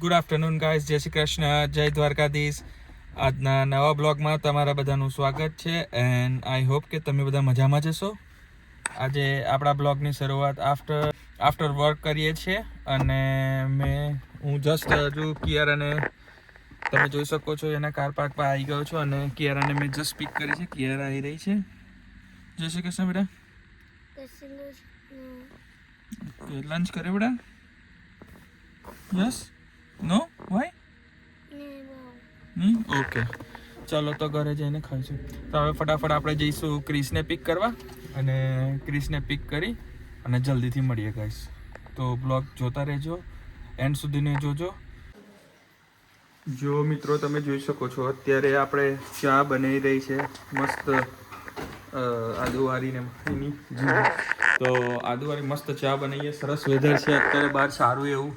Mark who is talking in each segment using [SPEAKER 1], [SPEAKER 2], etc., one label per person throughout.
[SPEAKER 1] Good afternoon guys, જય શ્રી કૃષ્ણ, જય દ્વારકાધીશ. આજના નવા બ્લોગમાં તમારા બધાનું સ્વાગત છે એન્ડ આઈ હોપ કે તમે બધા મજામાં જશો. આજે આપણા બ્લોગની શરૂઆત આફ્ટર વર્ક કરીએ છીએ અને હું જસ્ટ હજુ કિયારાને તમે જોઈ શકો છો એના કાર પાર્ક પર આવી ગયો છું અને કિયારાને મેં જસ્ટ પિક કરી છે. કિયારા આવી રહી છે. જય શ્રી કૃષ્ણ બેટા. લંચ કરે બેટા? યસ? નો? વાય? ઓકે, ચાલો તો ઘરે જઈને ખાઈશું. તો હવે ફટાફટ આપણે જઈશું ક્રિસને પિક કરવા અને ક્રિસને પિક કરી અને જલ્દીથી મળીએ ગાઈસ. તો બ્લોગ જોતા રહેજો, એન્ડ સુધીને જોજો. જો મિત્રો, તમે જોઈ શકો છો અત્યારે આપણે ચા બનાવી રહી છે મસ્ત આદુવારીને એની. તો આદુવારી મસ્ત ચા બનાવીએ. સરસ વેધર છે અત્યારે બહાર, સારું એવું.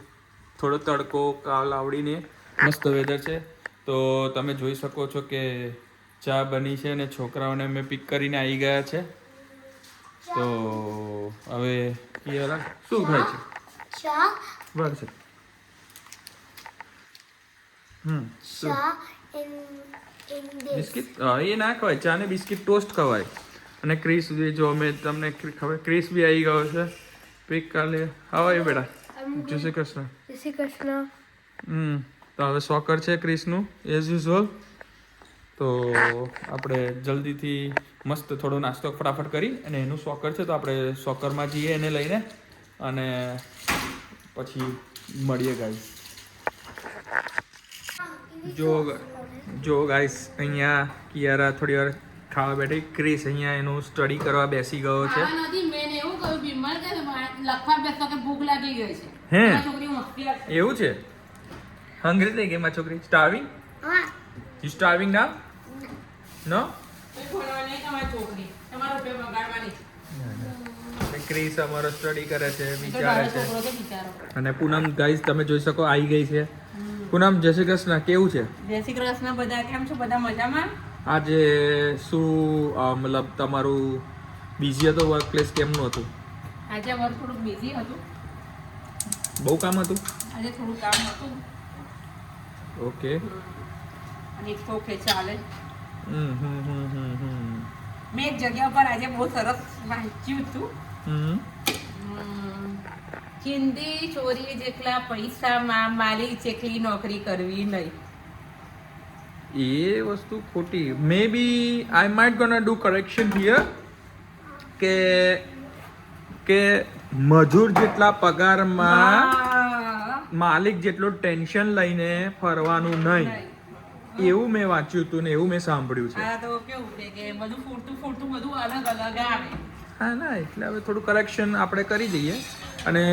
[SPEAKER 1] થોડો તડકો કાલ આવડીને મસ્ત વેધર છે. તો તમે જોઈ શકો છો કે ચા બની છે અને છોકરાઓને અમે પિક કરીને આવી ગયા છે. તો હવે કિયારા શું ખાય છે? ચા બસ છે. બિસ્કિટ એ ના ખવાય, ચા ને બિસ્કિટ ટોસ્ટ ખવાય. અને ક્રિસ બી, જો અમે તમને ખબર, ક્રિસ બી આવી ગયો છે પિક કાલે. આવો બેટા. જય શ્રી કૃષ્ણ.
[SPEAKER 2] જય શ્રી કૃષ્ણ.
[SPEAKER 1] તો હવે સોકર છે ક્રિસનું એઝ યુઝ્યુઅલ. તો આપણે જલ્દીથી મસ્ત થોડો નાસ્તો ફટાફટ કરી અને એનું સોકર છે તો આપણે સોકરમાં જઈએ એને લઈને અને પછી મળીએ ગાઈસ. જો ગાઈસ, અહીંયા કિયારા થોડી વાર ખાવા બેઠી. ક્રિસ અહીંયા એનું સ્ટડી કરવા બેસી ગયો છે. હે, એવું છે? હંગ્રી થઈ ગઈ મારી છોકરી? Starving? You starving now? No? Chris અમારો સ્ટડી કરે છે, વિચારે છે. અને પૂનમ ગાઈસ તમે જોઈ શકો આવી ગઈ છે. પૂનમ, જય શ્રી કૃષ્ણ. કેવું છે?
[SPEAKER 2] જય શ્રી કૃષ્ણ. બધા કેમ છો? બધા મજામાં?
[SPEAKER 1] આજે શું મતલબ તમારું બિઝી હતો વર્ક પ્લેસ? કેમનું હતું
[SPEAKER 2] આજે? વર્ક થોડુંક બિઝી હતું.
[SPEAKER 1] બહુ કામ હતું
[SPEAKER 2] આજે? થોડું કામ હતું.
[SPEAKER 1] ઓકે.
[SPEAKER 2] અને એક ઓકે ચાલે. મેં એક જગ્યા પર આજે બહુ સરસ વાંચ્યું હતું. ચિંદી ચોરી જેટલા પૈસામાં માલી ચેકલી નોકરી કરવી નહીં.
[SPEAKER 1] એ વસ્તુ ખોટી. Maybe I might gonna do correction here કે મજૂર જેટલા પગારમાં માલિક જેટલું ટેન્શન લઈને ફરવાનું નહીં, એવું મેં વાંચ્યું હતું ને એવું મેં સાંભળ્યું છે.
[SPEAKER 2] આ તો કેવું છે કે બધું ફૂટતું બધું અલગ અલગ આવે.
[SPEAKER 1] હા ના, એટલે હવે થોડું કરેક્શન આપણે કરી દઈએ. અને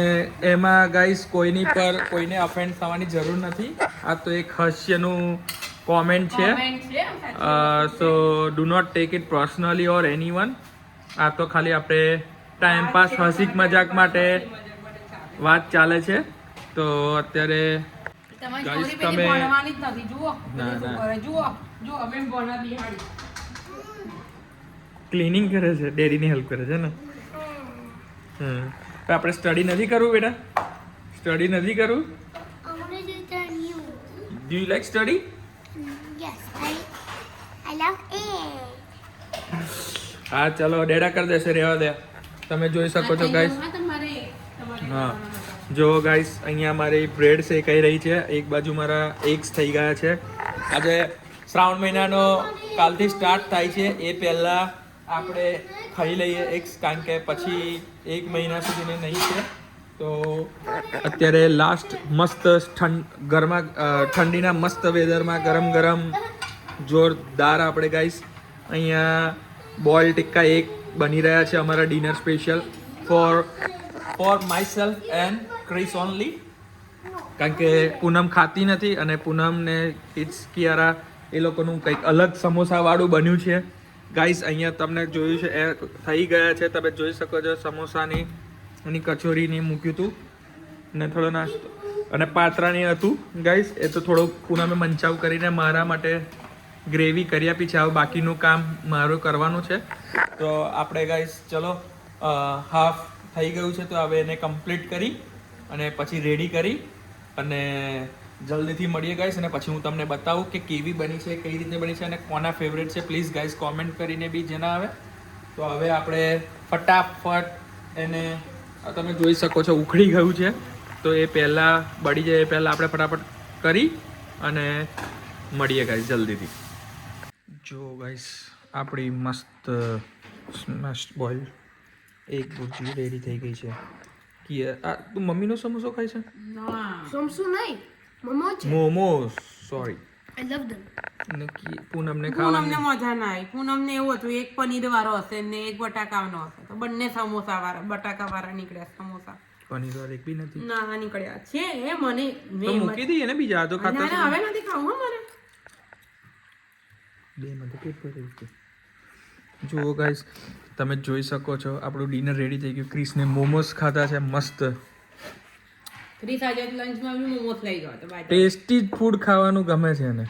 [SPEAKER 1] એમાં ગાઈસ કોઈને અફેન્ડ થવાની જરૂર નથી. આ તો એક હાસ્યનું કોમેન્ટ છે. So do not take it personally or anyone. આ તો ખાલી આપણે ટાઈમ પાસ, હસીક મજાક માટે વાત ચાલે છે. તો અત્યારે ગાઈસ તમે ક્લીનિંગ કરે છે, ડેરીની હેલ્પ કરે છે ને. તો આપણે સ્ટડી નથી કરવું બેટા? સ્ટડી નથી કરવું? Do you like study? હા ચલો, ડેડા કરી દેશે, રહેવા દે. તમે જોઈ શકો છો ગાઈસ. હા જો ગાઈસ, અહીંયા મારી બ્રેડ શેકાઈ રહી છે. એક બાજુ મારા એગ્સ થઈ ગયા છે. આજે શ્રાવણ મહિનાનો કાલથી સ્ટાર્ટ થાય છે. એ પહેલાં આપણે ખાઈ લઈએ એગ્સ, કારણ કે પછી એક મહિના સુધીને નહીં છે. તો અત્યારે લાસ્ટ મસ્ત ઠંડીના મસ્ત વેધરમાં ગરમ ગરમ જોરદાર આપણે ગાઈસ અહીંયા બોઇલ ટિક્કા એક બની રહ્યા છે અમારા dinner special for my self and Chris only. કારણ કે પૂનમ ખાતી નથી અને પૂનમને ઇટ્સ કિયારા એ લોકોનું કંઈક અલગ સમોસાવાળું બન્યું છે ગાઈસ. અહીંયા તમને જોયું છે એ થઈ ગયા છે, તમે જોઈ શકો છો. સમોસાની એની કચોરીની મૂક્યું હતું ને થોડો નાસ્તો અને પાત્રાની હતું ગાઈસ. એ તો થોડો પૂનમે મંચાવ કરીને મારા માટે ગ્રેવી કરી આપી છે. હવે બાકીનું કામ મારું કરવાનું છે. તો આપણે ગાઈસ ચલો, હાફ થઈ ગયું છે તો હવે એને કમ્પ્લીટ કરી અને પછી રેડી કરી અને જલ્દીથી મળીએ ગાઈસ અને પછી હું તમને બતાવું કે કેવી બની છે, કઈ રીતે બની છે અને કોના ફેવરેટ છે. પ્લીઝ ગાઈસ કોમેન્ટ કરીને બી જેના આવે. તો હવે આપણે ફટાફટ એને તમે જોઈ શકો છો ઉખડી ગયું છે, તો એ પહેલાં બળી જાય એ પહેલાં આપણે ફટાફટ કરી અને મળીએ ગાઈસ જલ્દીથી. જો ગાઈસ આપણી મસ્ત સ્મેશ્ડ બોઇલ એક ભુરજી રેડી થઈ ગઈ છે. કે આ તું મમ્મીનો સમોસો ખાય છે?
[SPEAKER 3] સમસુ નહીં, મમો છે.
[SPEAKER 1] Momos, sorry.
[SPEAKER 3] I love them.
[SPEAKER 1] ને પૂનમને
[SPEAKER 2] પૂનમને
[SPEAKER 1] ખાવાની
[SPEAKER 2] મજા ના આવી. પૂનમને એવું હતું એક પનીર વાળો હશે ને એક બટાકાનો હશે, તો બંને સમોસા વાળા બટાકા વાળા નીકળ્યા સમોસા.
[SPEAKER 1] પનીર વાળી એક બી નથી.
[SPEAKER 2] ના નીકળ્યા છે એ મને
[SPEAKER 1] તો મૂકી દઈએ ને બીજા તો ખાતા
[SPEAKER 2] ના, હવે નથી ખાવું હો મારે.
[SPEAKER 1] બે માં તો પેટ ભરાઈ ગયું. જુઓ ગાઈસ તમે જોઈ શકો છો આપણું ડિનર રેડી થઈ ગયું. ક્રિસને મોમોસ ખાધા છે મસ્ત.
[SPEAKER 2] ક્રિસ આજે લંચમાં બી મોમોસ લઈ ગયો હતો બાજુ.
[SPEAKER 1] ટેસ્ટી ફૂડ ખાવાનું ગમે છે એને.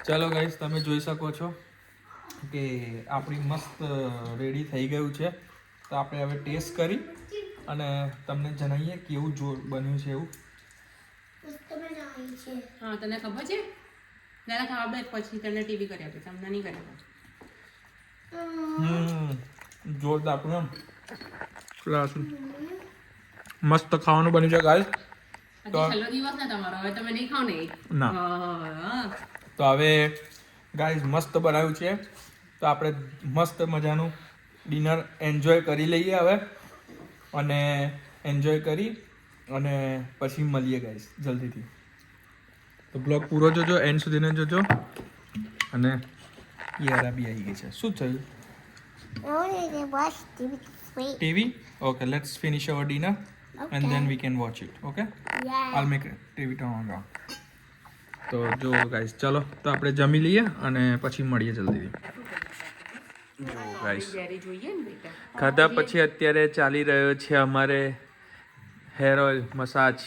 [SPEAKER 1] ચલો ગાઈસ તમે જોઈ શકો છો કે આપણી મસ્ત રેડી થઈ ગયું છે. તો આપણે હવે ટેસ્ટ કરી અને તમને જણાવીએ કેવું બન્યું છે એવું.
[SPEAKER 2] હા તને ખબર છે ત્યારે ખાવા બે પછી તને ટીવી કર્યા તો તમને નહીં કર્યા.
[SPEAKER 1] જોરદાર પૂનમ. મસ્ત ખાવાનું બન્યું છે ગાઈસ.
[SPEAKER 2] આજે છેલ્લો દિવસ ને તમારો, હવે તમે નહીં ખાવ ને?
[SPEAKER 1] ના. તો હવે ગાઈસ મસ્ત બનાવ્યું છે, તો આપણે મસ્ત મજાનું ડિનર એન્જોય કરી લઈએ હવે અને એન્જોય કરી અને પછી મળીએ ગાઈસ જલ્દીથી. તો બ્લોગ પૂરો જોજો, એન્ડ સુધીને જોજો. અને યારા બી આવી ગઈ છે. શું થયું? TV? Okay, let's finish our dinner and then we can watch it. Okay?
[SPEAKER 3] Yeah.
[SPEAKER 1] I'll make TV turn on. તો જો ગાઈસ ચલો તો આપણે જમી લઈએ અને પછી મળીએ જલ્દીથી. જો ગાઈસ
[SPEAKER 2] જ્યારે જોઈએ ને બેટા
[SPEAKER 1] ખાધા પછી અત્યારે ચાલી રહ્યો છે અમારે હેર ઓઇલ મસાજ.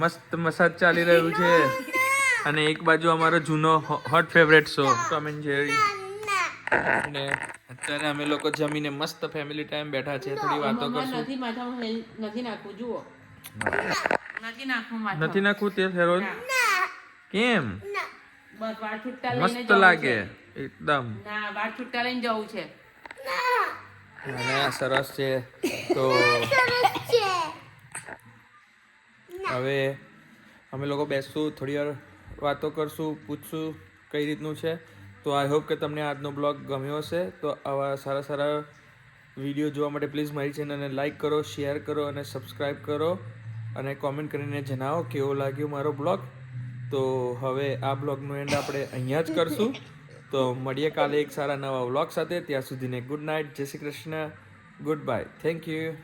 [SPEAKER 1] મસ્ત મસાજ ચાલી રહ્યું છે અને એક બાજુ અમારો જૂનો hot favourite show Tom and Jerry. અને અત્યારે અમે લોકો જમીને મસ્ત ફેમિલી ટાઈમ બેઠા છે, થોડી વાતો કરશું.
[SPEAKER 2] નથી માથામાં નથી નાખવું, જુઓ નથી નાખવું માથામાં.
[SPEAKER 1] નથી નાખવું તેલ હેર ઓઇલ? કેમ?
[SPEAKER 2] બસ વાળ છૂટા લઈને
[SPEAKER 1] મસ્ત
[SPEAKER 2] જવું
[SPEAKER 1] લાગે
[SPEAKER 2] છે.
[SPEAKER 1] એકદમ.
[SPEAKER 2] ના વાળ છૂટા લઈને જવું છે.
[SPEAKER 1] અને આ સરસ છે. તો હવે અમે લોકો બેસશું, થોડી વાર વાતો કરશું, પૂછશું કઈ રીતનું છે. તો આઈ હોપ કે તમને આજનો બ્લોગ ગમ્યો હશે. તો આવા સારા સારા વિડીયો જોવા માટે પ્લીઝ મારી ચેનલને લાઈક કરો, શેર કરો અને સબસ્ક્રાઈબ કરો અને કોમેન્ટ કરીને જણાવો કેવો લાગ્યો મારો બ્લોગ. તો હવે આ બ્લોગનો એન્ડ આપણે અહીંયા જ કરશું. તો મળીએ કાલે એક સારા નવા વ્લોગ સાથે. ત્યાં સુધીને ગુડ નાઇટ, જય Shri Krishna, good bye, thank you.